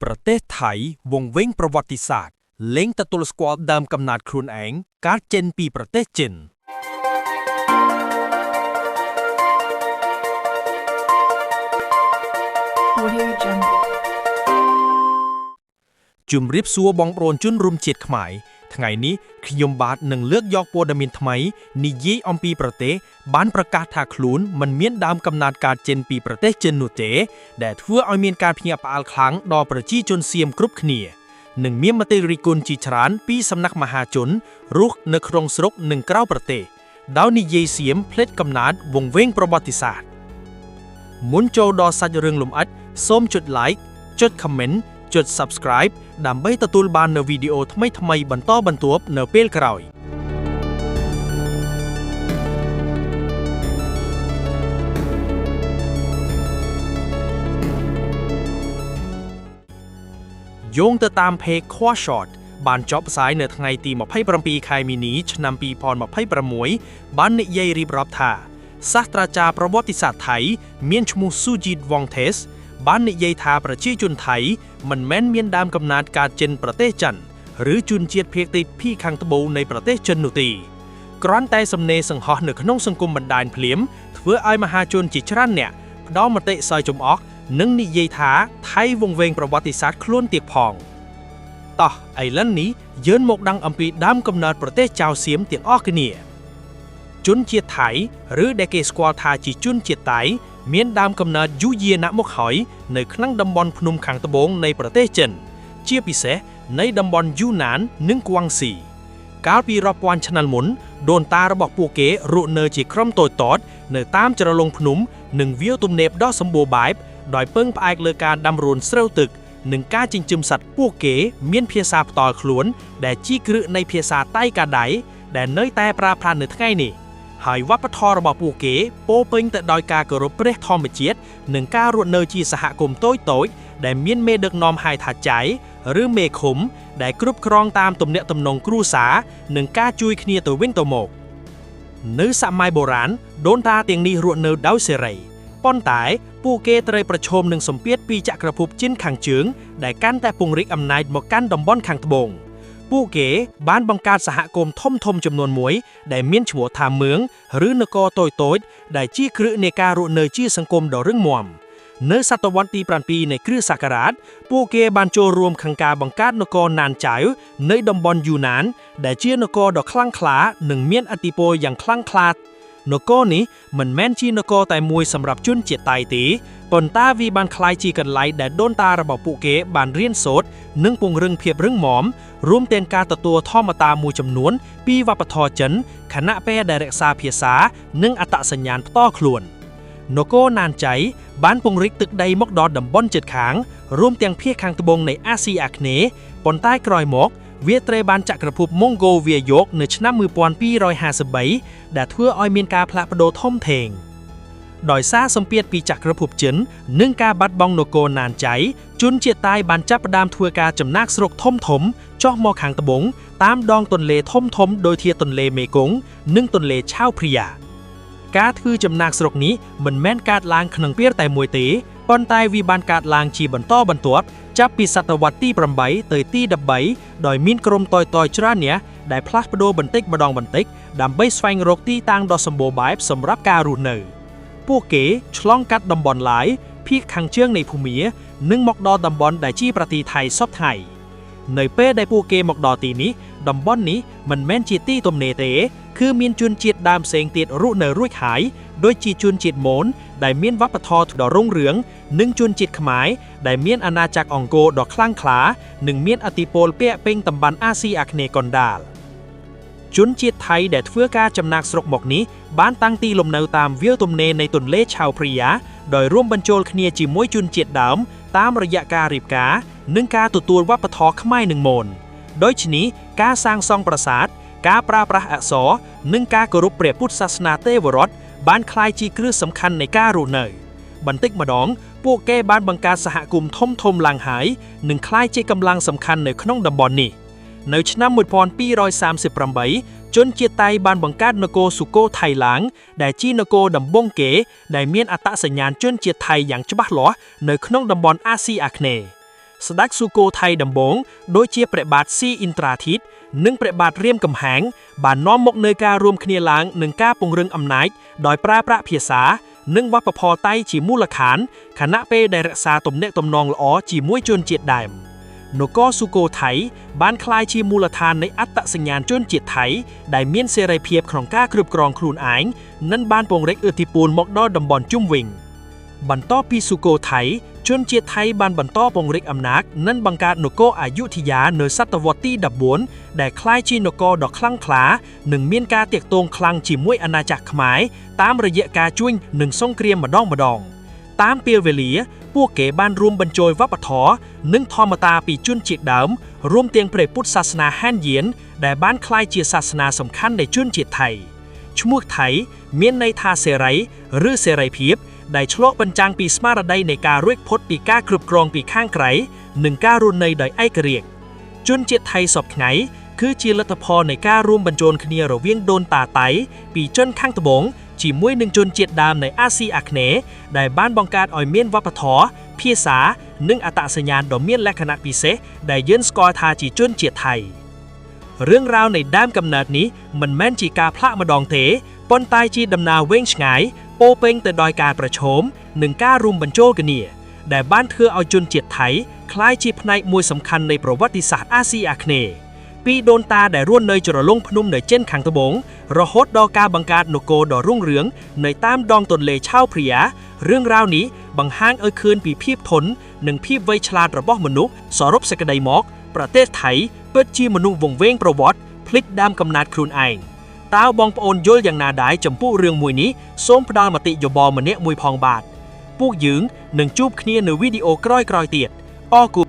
ប្រទេសថៃវង្វេងប្រវត្តិសាស្ត្រលែងទទួលស្គាល់ដើមកំណើតខ្លួនឯងកើតចេញពីប្រទេសចិនជំរាបសួរបងប្អូនជនរួមជាតិខ្មែរថ្ងៃនេះខ្ញុំបាទនឹងលើកយកព័ត៌មានថ្មីនិយាយអំពីប្រទេសបានប្រកាសថាខ្លួនមិនមានដើមកំណើតកើតចេញពីប្រទេសចិននោះទេដែលធ្វើឲ្យមានការភ្ញាក់ផ្អើលខ្លាំងដល់ប្រជាជនសៀមគ្រប់គ្នានិងមានមតិរិះគន់ជាច្រើនពីសំណាក់មហាជនរស់នៅក្នុងស្រុកនិងក្រៅប្រទេសដោយនិយាយសៀមផ្លេចកំណើតវង្វេងប្រវត្តិសាស្ត្រមុនចូលដល់សាច់រឿងលម្អិតសូមចុច like ចុច comment ចុច subscribe ដើម្បីទទួលបាននូវវីដេអូថ្មីៗបន្តបន្ទាប់នៅពេលក្រោយយោងទៅតាម Page Khua Short បានចុះផ្សាយនៅថ្ងៃទី27 ខែមីនា ឆ្នាំ 2026 បាននិយាយរៀបរាប់ថាសាស្ត្រាចារ្យប្រវត្តិសាស្ត្រថៃមានឈ្មោះ Sujit Wongthes បាននិយាយថាប្រជាជនថៃមិនមែនមានដើមកំណើតកើតចេញប្រទេសចិនឬជនជាតិភាគតិចភាគខាងត្បូងនៃប្រទេសចិននោះទេគ្រាន់តែសំណេរសង្ហោះនៅក្នុងសង្គមបណ្ដាញភ្លាមធ្វើឲ្យមហាជនជាច្រើនអ្នកផ្ដល់មតិសើចចំអកនិងនិយាយថាថៃវង្វេងប្រវត្តិសាស្ត្រខ្លួនទៀតផងតោះឥឡូវនេះយើងមកដឹងអំពីដើមកំណើតប្រទេសចៅសៀមទាំងអស់គ្នាជនជាតិថៃឬដែលគេស្គាល់ថាជាជនជាតិតៃមានដើមកំណើតយូរយារណាស់មកហើយនៅក្នុងតំបន់ភ្នំខាងត្បូងនៃប្រទេសចិនជាពិសេសในតំបន់យូណាននិងគួងស៊ីកាលពីរាប់ពាន់ឆ្នាំមុនដូនតារបស់ពួកគេរស់នៅជាក្រុមតូចៗនៅតាមជ្រលងភ្នំនិងវាលទំនេរដ៏សម្បូរបែបដោយពឹងផ្អែកលើការដាំរួនស្រូវទឹកនិងការចិញ្ចឹមសត្វពួកគេមានភាសាផ្ទាល់ខ្លួនដែលជាគ្រឹះនៃភាសាតៃកាដៃដែលនៅតែប្រើប្រាស់នៅថ្ងៃនេះហើយវប្បធម៌របស់ពួកគេពោរពេញទៅដោយការគោរពព្រះធម្មជាតិនិងការរស់នៅជាសហគមន៍តូចៗដែលមានមេដឹកនាំហៅថាចៃឬមេឃុំដែលគ្រប់គ្រងតាមទំនាក់ទំនងគ្រួសារនិងការជួយគ្នាទៅវិញទៅមកនៅសម័យបុរាណដូនតាទាំងនេះរស់នៅដោយសេរីប៉ុន្តែពួកគេត្រូវប្រឈមនឹងសម្ពាធពីចក្រភពចិនខាងជើងដែលកាន់តែពង្រីកអំណាចមកកាន់តំបន់ខាងត្បូងពួកគេបានបង្កើតសហគមន៍ធំចំនួនមួយដែលមានឈ្មោះថាមឿងឬនគរតូចៗដែលជាគ្រឹះនៃការរស់នៅជាសង្គមដ៏រឹងមាំនៅសតវត្សទី7នៃគ្រិស្តសករាជពួកគេបានចូលរួមក្នុងការបង្កើតនគរណានចៅនៅតំបន់យូណានដែលជានគរដ៏ខ្លាំងក្លានិងមានឥទ្ធិពលយ៉ាងខ្លាំងក្លានគរនេះមិនមែនជានគរតែមួយសម្រាប់ជនជាតិតៃទេប៉ុន្តែវាបានក្លាយជាកន្លែងដែលដូនតារបស់ពួកគេបានរៀនសូត្រនិងពង្រឹងភាពរឹងមាំរួមទាំងការទទួលធម្មតាមួយចំនួនពីវប្បធម៌ចិនខណៈពេលដែលរក្សាភាសានិងអត្តសញ្ញាណផ្ទាល់ខ្លួននគរណានចៃបានពង្រីកទឹកដីមកដល់តំបន់ជិតខាងរួមទាំងភាគខាងត្បូងនៃអាស៊ីអាគ្នេយ៍ប៉ុន្តែក្រោយមកវាត្រូវបានចក្រភពម៉ុងហ្គោវាយកនៅឆ្នាំ1253ដែលធ្វើឲ្យមានការផ្លាស់ប្ដូរធំធេងដោយសារសម្ពាធពីចក្រភពចិននិងការបាត់បង់នគរណានចៃជនជាតិតៃបានចាប់ផ្ដើមធ្វើការចំណាកស្រុកធំចុះមកខាងត្បូងតាមដងទន្លេធំដូចជាទន្លេមេគង្គនិងទន្លេឆាវព្រាយ៉ាការធ្វើចំណាកស្រុកនេះមិនមែនកើតឡើងក្នុងពេលតែមួយទេប៉ុន្តែវាបានកើតឡើងជាបន្តបន្ទាប់ចាប់ពីសតវត្សទី8ទៅទី13ដោយមានក្រុមតូចៗច្រើនអ្នកដែលផ្លាស់ប្ដូរបន្តិចម្ដងបន្តិចដើម្បីស្វែងរកទីតាំងដ៏សម្បូរបែបសម្រាប់ការរស់នៅពួកគេឆ្លងកាត់តំបន់ឡាយភាគខាងជើងនៃភូមានិងមកដល់តំបន់ដែលជាប្រទេសថៃសពថ្ងៃនៅពេលដែលពួកគេមកដល់ទីនេះតំបន់នេះមិនមែនជាទីទំនេរទេគឺមានជនជាតិដើមផ្សេងទៀតរស់នៅរួចហើយដូចជាជនជាតិមនដែលមានវប្បធម៌ដ៏រុងរឿងនិងជនជាតិខ្មែរដែលមានអាណាចក្រអង្គរដ៏ខ្លាំងក្លានិងមានឥទ្ធិពលពាក់ពេញតំបន់អាស៊ីអាគ្នេយ៍កណ្ដាលជនជាតិថៃដែលធ្វើការចំណាកស្រុកមកនេះបានតាំងទីលំនៅតាមវាលទំនេរនៃទន្លេឆាវព្រាយ៉ាដោយរួមបញ្ចូលគ្នាជាមួយជនជាតិដើមតាមរយៈការរៀបការនិងការទទួលវប្បធម៌ខ្មែរនិងមនដូច្នេះការសាងសង់ប្រាសាទការប្រើប្រាស់អក្សរនិងការគោរពព្រះពុទ្ធសាសនាទេវរដ្ឋបានក្លាយជាគ្រឹះសំខាន់នៃការរស់នៅបន្តិចម្ដងពួកគេបានបង្កើតសហគមន៍ធំឡើងហើយនិងក្លាយជាកម្លាំងសំខាន់នៅក្នុងតំបន់នេះនៅឆ្នាំ1238ជនជាតិតៃបានបង្កើតនគរសុគោថៃឡាងដែលជានគរដំបូងគេដែលមានអត្តសញ្ញាណជនជាតិថៃយ៉ាងច្បាស់លាស់នៅក្នុងតំបន់អាស៊ីអាគ្នេយ៍ ស្ដេចស៊ូកូថៃដំបូងដូចជាព្រះបាទស៊ីអ៊ីនត្រាធីតនិងព្រះបាទរៀមកំហាងបាននាំមកនូវការរួមគ្នាឡើងនឹងការពង្រឹងអំណាចដោយប្រើប្រាស់ភាសានិងវប្បធម៌តៃជាមូលដ្ឋានខណៈពេលដែលរក្សាទំនាក់ទំនងល្អជាមួយជនជាតិដើមនគរស៊ូកូថៃបានក្លាយជាមូលដ្ឋាននៃអត្តសញ្ញាណជនជាតិថៃដែលមានសេរីភាពក្នុងការគ្រប់គ្រងខ្លួនឯងនិងបានពង្រីកឥទ្ធិពលមកដល់តំបន់ជុំវិញបន្ទាប់ពីស៊ូកូថៃជនជាតិថៃបានបន្តពង្រីកអំណាចនិងបង្កើតនគរអយុធយានៅសតវត្សទី14ដែលក្លាយជានគរដ៏ខ្លាំងក្លានិងមានការទាក់ទងខ្លាំងជាមួយអាណាចក្រខ្មែរតាមរយៈការជួញនិងសង្គ្រាមម្ដងតាមពេលវេលាពួកគេបានរួមបញ្ចូលវប្បធម៌និងធម្មតាពីជនជាតិដើមរួមទាំងព្រះពុទ្ធសាសនាហានយានដែលបានក្លាយជាសាសនាសំខាន់នៃជនជាតិថៃឈ្មោះថៃមានន័យថាសេរីឬសេរីភាពដែលឆ្លុះបញ្ចាំងពីស្មារតីនៃការរួចផុតពីការគ្រប់គ្រងពីខាងក្រៅនិងការរស់នៅដោយឯករាជ្យជនជាតិថៃសពថ្ងៃគឺជាលទ្ធផលនៃការរួមបញ្ចូលគ្នារវាងដូនតាតៃពីចិនខាងត្បូងជាមួយនឹងជនជាតិដើមនៃអាស៊ីអាគ្នេយ៍ដែលបានបង្កើតឲ្យមានវប្បធម៌ភាសានិងអត្តសញ្ញាណដ៏មានលក្ខណៈពិសេសដែលយើងស្គាល់ថាជាជនជាតិថៃរឿងរ៉ាវនៃដើមកំណើតនេះមិនមែនជាការផ្លាក់ម្ដងទេប៉ុន្តែជាដំណើរវែងឆ្ងាយពោពេញទៅដោយការប្រឈមនិងការរួមបញ្ចូលគ្នាដែលបានធ្វើឲ្យជនជាតិថៃក្លាយជាផ្នែកមួយសំខាន់នៃប្រវត្តិសាស្ត្រអាស៊ីអាគ្នេយ៍ពីដូនតាដែលរស់នៅជ្រលងភ្នំនៅចិនខាងត្បូងរហូតដល់ការបង្កើតនគរដ៏រុងរឿងនៅតាមដងទន្លេឆៅព្រាយ៉ារឿងរ៉ាវនេះបង្ហាញឲ្យឃើញពីភាពធន់និងភាពវៃឆ្លាតរបស់មនុស្សសរុបសេចក្តីមកប្រទេសថៃពិតជាមនុស្សវង្វេងប្រវត្តិភ្លេចដើមកំណើតខ្លួនឯងតើបងប្អូនយល់យ៉ាងណាដែរចំពោះរឿងមួយនេះសូមផ្ដល់មតិយោបល់ម្នាក់មួយផងបាទពួកយើងនឹងជួបគ្នានៅវីដេអូក្រោយៗទៀតអរគុណ